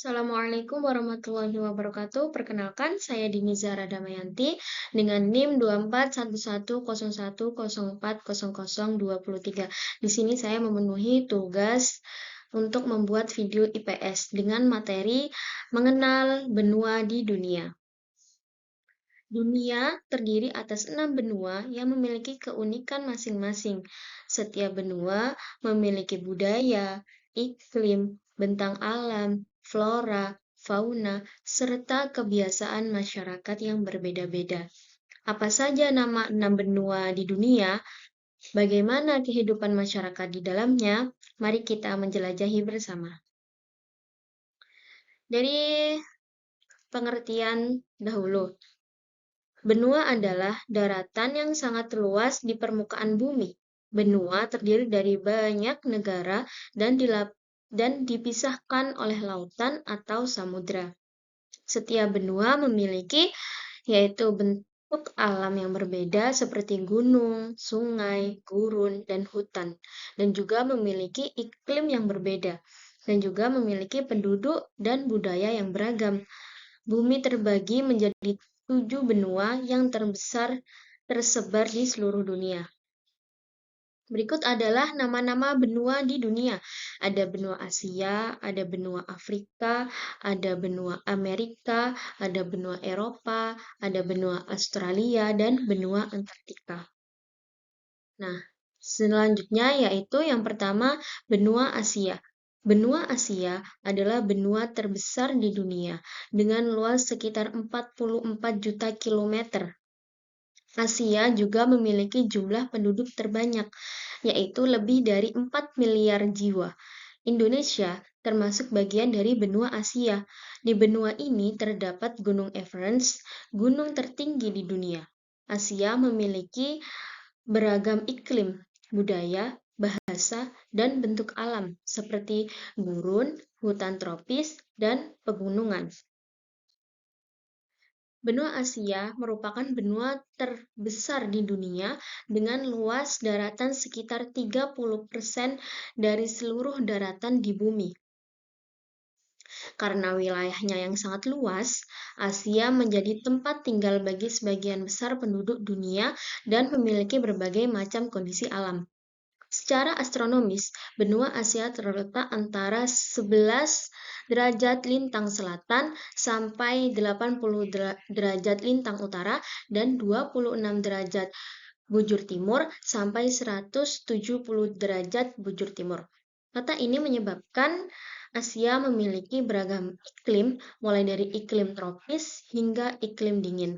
Assalamualaikum warahmatullahi wabarakatuh. Perkenalkan, saya Dini Zahra Damayanti dengan NIM 241101040023. Di sini saya memenuhi tugas untuk membuat video IPS dengan materi mengenal benua di dunia. Dunia terdiri atas 6 benua yang memiliki keunikan masing-masing. Setiap benua memiliki budaya, iklim, bentang alam, flora, fauna, serta kebiasaan masyarakat yang berbeda-beda. Apa saja nama 6 benua di dunia? Bagaimana kehidupan masyarakat di dalamnya? Mari kita menjelajahi bersama. Dari pengertian dahulu, benua adalah daratan yang sangat luas di permukaan bumi. Benua terdiri dari banyak negara dan dipisahkan oleh lautan atau samudra. Setiap benua memiliki yaitu bentuk alam yang berbeda seperti gunung, sungai, gurun, dan hutan, dan juga memiliki iklim yang berbeda, dan juga memiliki penduduk dan budaya yang beragam. Bumi terbagi menjadi 7 benua yang terbesar tersebar di seluruh dunia. Berikut adalah nama-nama benua di dunia. Ada benua Asia, ada benua Afrika, ada benua Amerika, ada benua Eropa, ada benua Australia, dan benua Antartika. Nah, selanjutnya yaitu yang pertama benua Asia. Benua Asia adalah benua terbesar di dunia dengan luas sekitar 44 juta kilometer. Asia juga memiliki jumlah penduduk terbanyak, yaitu lebih dari 4 miliar jiwa. Indonesia termasuk bagian dari benua Asia. Di benua ini terdapat Gunung Everest, gunung tertinggi di dunia. Asia memiliki beragam iklim, budaya, bahasa, dan bentuk alam, seperti gurun, hutan tropis, dan pegunungan. Benua Asia merupakan benua terbesar di dunia dengan luas daratan sekitar 30% dari seluruh daratan di bumi. Karena wilayahnya yang sangat luas, Asia menjadi tempat tinggal bagi sebagian besar penduduk dunia dan memiliki berbagai macam kondisi alam. Secara astronomis, benua Asia terletak antara 11 derajat lintang selatan sampai 80 derajat lintang utara dan 26 derajat bujur timur sampai 170 derajat bujur timur. Data ini menyebabkan Asia memiliki beragam iklim, mulai dari iklim tropis hingga iklim dingin.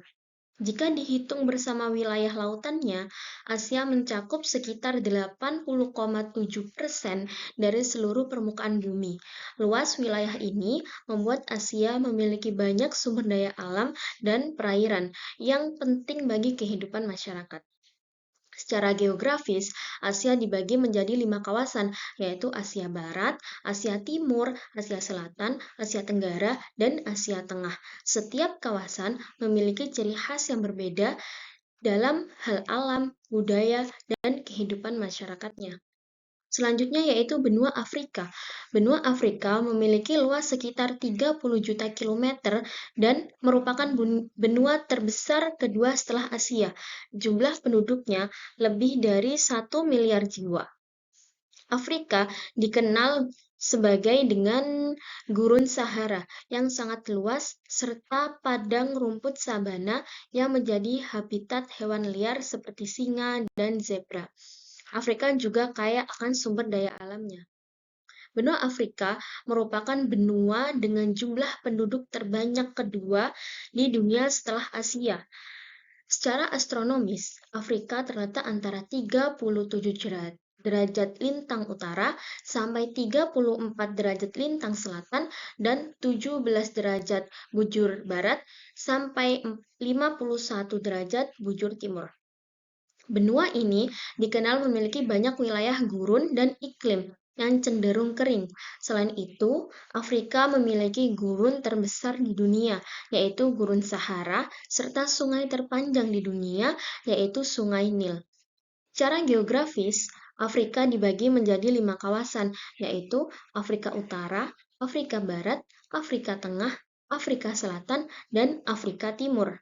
Jika dihitung bersama wilayah lautannya, Asia mencakup sekitar 80,7% dari seluruh permukaan bumi. Luas wilayah ini membuat Asia memiliki banyak sumber daya alam dan perairan yang penting bagi kehidupan masyarakat. Secara geografis, Asia dibagi menjadi 5 kawasan, yaitu Asia Barat, Asia Timur, Asia Selatan, Asia Tenggara, dan Asia Tengah. Setiap kawasan memiliki ciri khas yang berbeda dalam hal alam, budaya, dan kehidupan masyarakatnya. Selanjutnya yaitu benua Afrika. Benua Afrika memiliki luas sekitar 30 juta kilometer dan merupakan benua terbesar kedua setelah Asia. Jumlah penduduknya lebih dari 1 miliar jiwa. Afrika dikenal sebagai dengan gurun Sahara yang sangat luas serta padang rumput sabana yang menjadi habitat hewan liar seperti singa dan zebra. Afrika juga kaya akan sumber daya alamnya. Benua Afrika merupakan benua dengan jumlah penduduk terbanyak kedua di dunia setelah Asia. Secara astronomis, Afrika terletak antara 37 derajat lintang utara sampai 34 derajat lintang selatan dan 17 derajat bujur barat sampai 51 derajat bujur timur. Benua ini dikenal memiliki banyak wilayah gurun dan iklim yang cenderung kering. Selain itu, Afrika memiliki gurun terbesar di dunia, yaitu Gurun Sahara, serta sungai terpanjang di dunia, yaitu Sungai Nil. Secara geografis, Afrika dibagi menjadi 5 kawasan, yaitu Afrika Utara, Afrika Barat, Afrika Tengah, Afrika Selatan, dan Afrika Timur.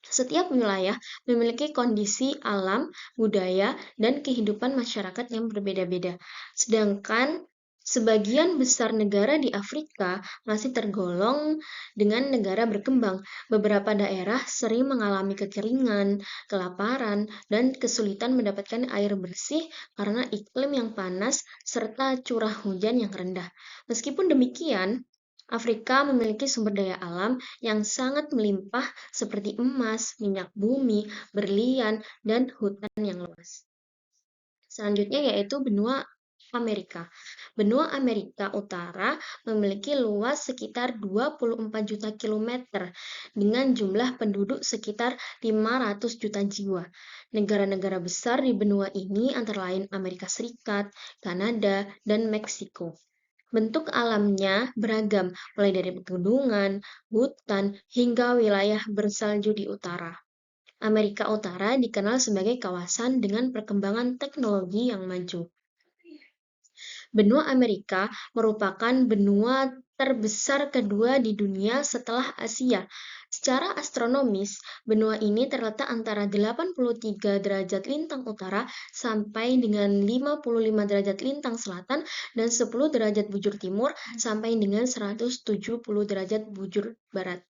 Setiap wilayah memiliki kondisi alam, budaya, dan kehidupan masyarakat yang berbeda-beda. Sedangkan sebagian besar negara di Afrika masih tergolong dengan negara berkembang. Beberapa daerah sering mengalami kekeringan, kelaparan, dan kesulitan mendapatkan air bersih karena iklim yang panas serta curah hujan yang rendah. Meskipun demikian, Afrika memiliki sumber daya alam yang sangat melimpah seperti emas, minyak bumi, berlian, dan hutan yang luas. Selanjutnya yaitu benua Amerika. Benua Amerika Utara memiliki luas sekitar 24 juta kilometer dengan jumlah penduduk sekitar 500 juta jiwa. Negara-negara besar di benua ini antara lain Amerika Serikat, Kanada, dan Meksiko. Bentuk alamnya beragam, mulai dari pegunungan, hutan, hingga wilayah bersalju di utara. Amerika Utara dikenal sebagai kawasan dengan perkembangan teknologi yang maju. Benua Amerika merupakan benua terbesar kedua di dunia setelah Asia. Secara astronomis, benua ini terletak antara 83 derajat lintang utara sampai dengan 55 derajat lintang selatan dan 10 derajat bujur timur sampai dengan 170 derajat bujur barat.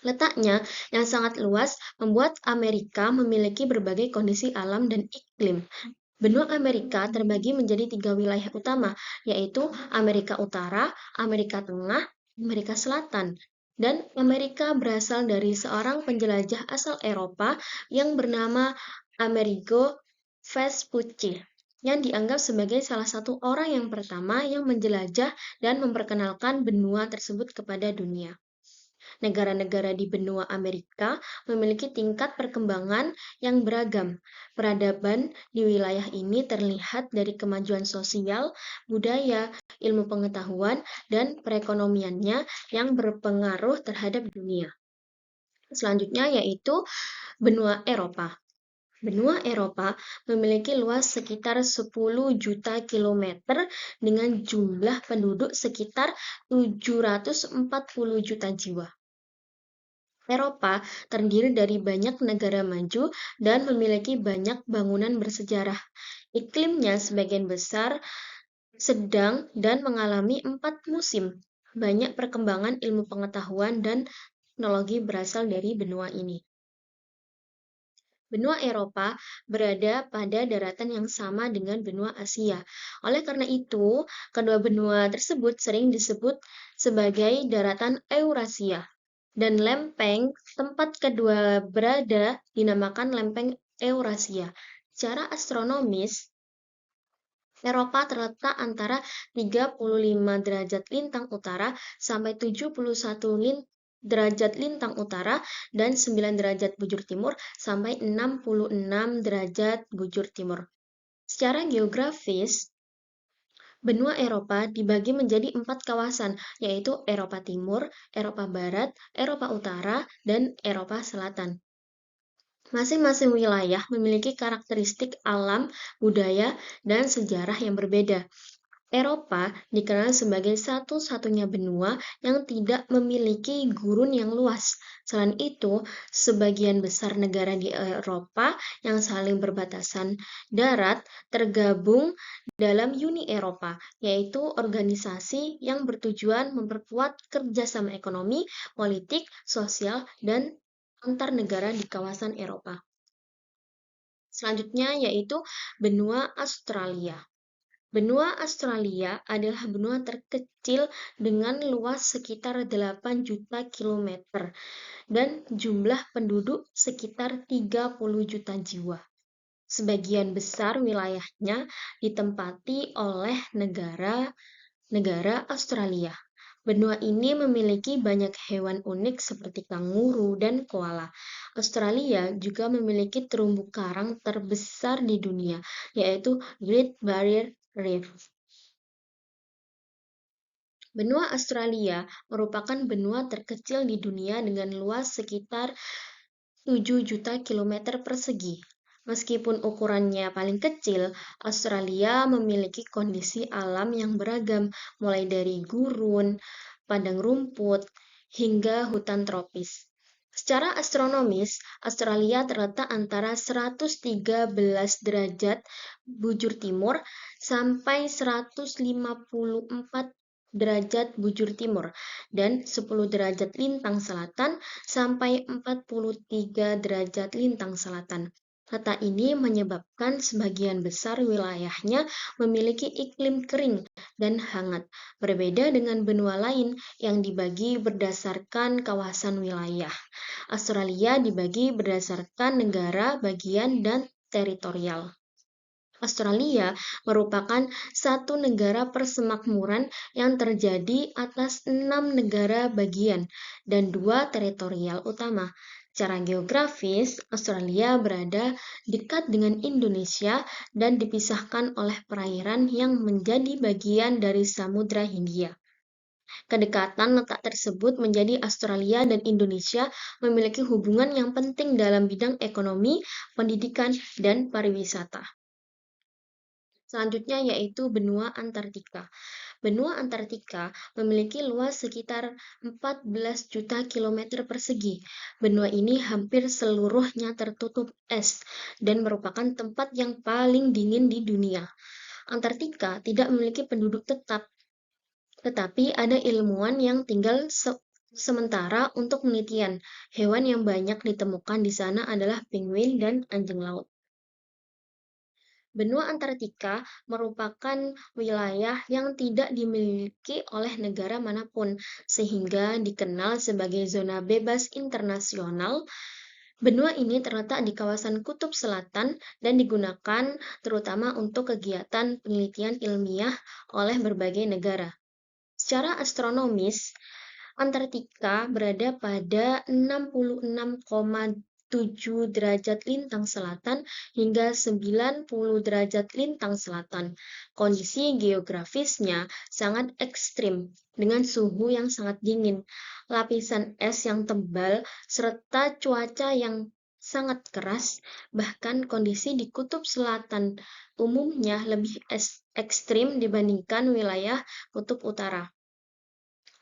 Letaknya yang sangat luas membuat Amerika memiliki berbagai kondisi alam dan iklim. Benua Amerika terbagi menjadi 3 wilayah utama, yaitu Amerika Utara, Amerika Tengah, Amerika Selatan. Dan Amerika berasal dari seorang penjelajah asal Eropa yang bernama Amerigo Vespucci, yang dianggap sebagai salah satu orang yang pertama yang menjelajah dan memperkenalkan benua tersebut kepada dunia. Negara-negara di benua Amerika memiliki tingkat perkembangan yang beragam. Peradaban di wilayah ini terlihat dari kemajuan sosial, budaya, ilmu pengetahuan, dan perekonomiannya yang berpengaruh terhadap dunia. Selanjutnya yaitu benua Eropa. Benua Eropa memiliki luas sekitar 10 juta kilometer dengan jumlah penduduk sekitar 740 juta jiwa. Eropa terdiri dari banyak negara maju dan memiliki banyak bangunan bersejarah. Iklimnya sebagian besar sedang dan mengalami 4 musim. Banyak perkembangan ilmu pengetahuan dan teknologi berasal dari benua ini. Benua Eropa berada pada daratan yang sama dengan benua Asia. Oleh karena itu, kedua benua tersebut sering disebut sebagai daratan Eurasia. Dan lempeng tempat kedua berada dinamakan lempeng Eurasia. Secara astronomis, Eropa terletak antara 35 derajat lintang utara sampai 71 derajat lintang utara dan 9 derajat bujur timur sampai 66 derajat bujur timur. Secara geografis, benua Eropa dibagi menjadi 4 kawasan, yaitu Eropa Timur, Eropa Barat, Eropa Utara, dan Eropa Selatan. Masing-masing wilayah memiliki karakteristik alam, budaya, dan sejarah yang berbeda. Eropa dikenal sebagai satu-satunya benua yang tidak memiliki gurun yang luas. Selain itu, sebagian besar negara di Eropa yang saling berbatasan darat tergabung dalam Uni Eropa, yaitu organisasi yang bertujuan memperkuat kerjasama ekonomi, politik, sosial, dan antar negara di kawasan Eropa. Selanjutnya yaitu benua Australia. Benua Australia adalah benua terkecil dengan luas sekitar 8 juta kilometer dan jumlah penduduk sekitar 30 juta jiwa. Sebagian besar wilayahnya ditempati oleh negara Australia. Benua ini memiliki banyak hewan unik seperti kanguru dan koala. Australia juga memiliki terumbu karang terbesar di dunia, yaitu Great Barrier Reef. Benua Australia merupakan benua terkecil di dunia dengan luas sekitar 7 juta kilometer persegi. Meskipun ukurannya paling kecil, Australia memiliki kondisi alam yang beragam, mulai dari gurun, padang rumput, hingga hutan tropis. Secara astronomis, Australia terletak antara 113 derajat bujur timur sampai 154 derajat bujur timur dan 10 derajat lintang selatan sampai 43 derajat lintang selatan. Letak ini menyebabkan sebagian besar wilayahnya memiliki iklim kering dan hangat, berbeda dengan benua lain yang dibagi berdasarkan kawasan wilayah. Australia dibagi berdasarkan negara, bagian, dan teritorial. Australia merupakan satu negara persemakmuran yang terjadi atas 6 negara bagian dan 2 teritorial utama. Secara geografis, Australia berada dekat dengan Indonesia dan dipisahkan oleh perairan yang menjadi bagian dari Samudra Hindia. Kedekatan letak tersebut menjadi Australia dan Indonesia memiliki hubungan yang penting dalam bidang ekonomi, pendidikan, dan pariwisata. Selanjutnya yaitu benua Antartika. Benua Antartika memiliki luas sekitar 14 juta kilometer persegi. Benua ini hampir seluruhnya tertutup es dan merupakan tempat yang paling dingin di dunia. Antartika tidak memiliki penduduk tetap, tetapi ada ilmuwan yang tinggal sementara untuk penelitian. Hewan yang banyak ditemukan di sana adalah penguin dan anjing laut. Benua Antartika merupakan wilayah yang tidak dimiliki oleh negara manapun, sehingga dikenal sebagai zona bebas internasional. Benua ini terletak di kawasan Kutub Selatan dan digunakan terutama untuk kegiatan penelitian ilmiah oleh berbagai negara. Secara astronomis, Antartika berada pada 66,7 derajat lintang selatan hingga 90 derajat lintang selatan. Kondisi geografisnya sangat ekstrim dengan suhu yang sangat dingin, lapisan es yang tebal, serta cuaca yang sangat keras. Bahkan kondisi di kutub selatan umumnya lebih ekstrim dibandingkan wilayah kutub utara.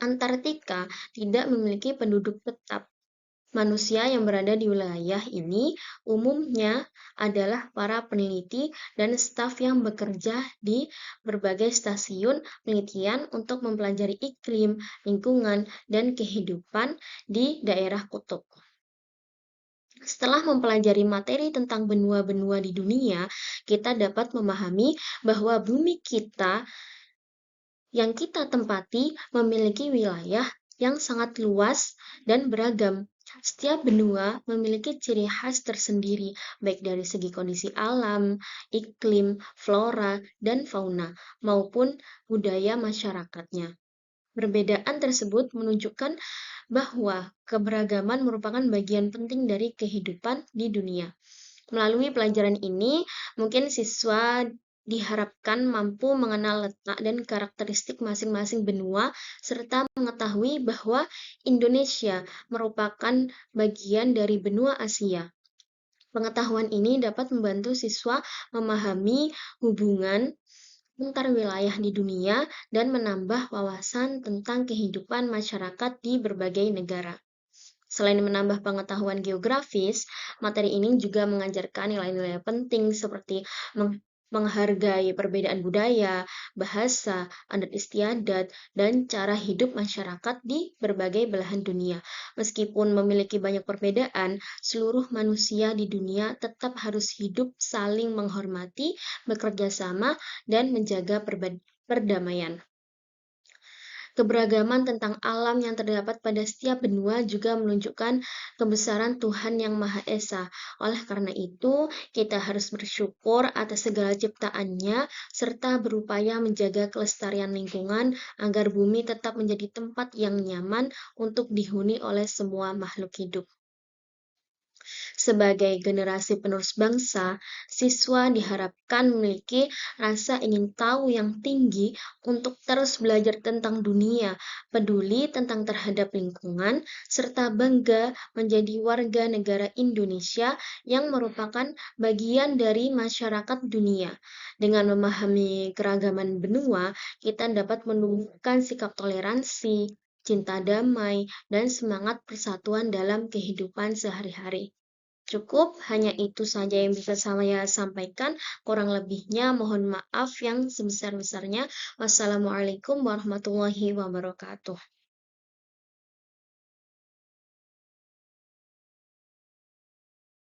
Antartika tidak memiliki penduduk tetap. Manusia yang berada di wilayah ini umumnya adalah para peneliti dan staf yang bekerja di berbagai stasiun penelitian untuk mempelajari iklim, lingkungan, dan kehidupan di daerah kutub. Setelah mempelajari materi tentang benua-benua di dunia, kita dapat memahami bahwa bumi kita yang kita tempati memiliki wilayah yang sangat luas dan beragam. Setiap benua memiliki ciri khas tersendiri, baik dari segi kondisi alam, iklim, flora, dan fauna, maupun budaya masyarakatnya. Perbedaan tersebut menunjukkan bahwa keberagaman merupakan bagian penting dari kehidupan di dunia. Melalui pelajaran ini, mungkin siswa diharapkan mampu mengenal letak dan karakteristik masing-masing benua, serta mengetahui bahwa Indonesia merupakan bagian dari benua Asia. Pengetahuan ini dapat membantu siswa memahami hubungan antar wilayah di dunia dan menambah wawasan tentang kehidupan masyarakat di berbagai negara. Selain menambah pengetahuan geografis, materi ini juga mengajarkan nilai-nilai penting seperti menghargai perbedaan budaya, bahasa, adat istiadat, dan cara hidup masyarakat di berbagai belahan dunia. Meskipun memiliki banyak perbedaan, seluruh manusia di dunia tetap harus hidup saling menghormati, bekerja sama, dan menjaga perdamaian. Keberagaman tentang alam yang terdapat pada setiap benua juga menunjukkan kebesaran Tuhan Yang Maha Esa. Oleh karena itu, kita harus bersyukur atas segala ciptaannya, serta berupaya menjaga kelestarian lingkungan agar bumi tetap menjadi tempat yang nyaman untuk dihuni oleh semua makhluk hidup. Sebagai generasi penerus bangsa, siswa diharapkan memiliki rasa ingin tahu yang tinggi untuk terus belajar tentang dunia, peduli tentang terhadap lingkungan, serta bangga menjadi warga negara Indonesia yang merupakan bagian dari masyarakat dunia. Dengan memahami keragaman benua, kita dapat menumbuhkan sikap toleransi, cinta damai, dan semangat persatuan dalam kehidupan sehari-hari. Cukup, hanya itu saja yang bisa saya sampaikan. Kurang lebihnya mohon maaf yang sebesar-besarnya. Wassalamualaikum warahmatullahi wabarakatuh.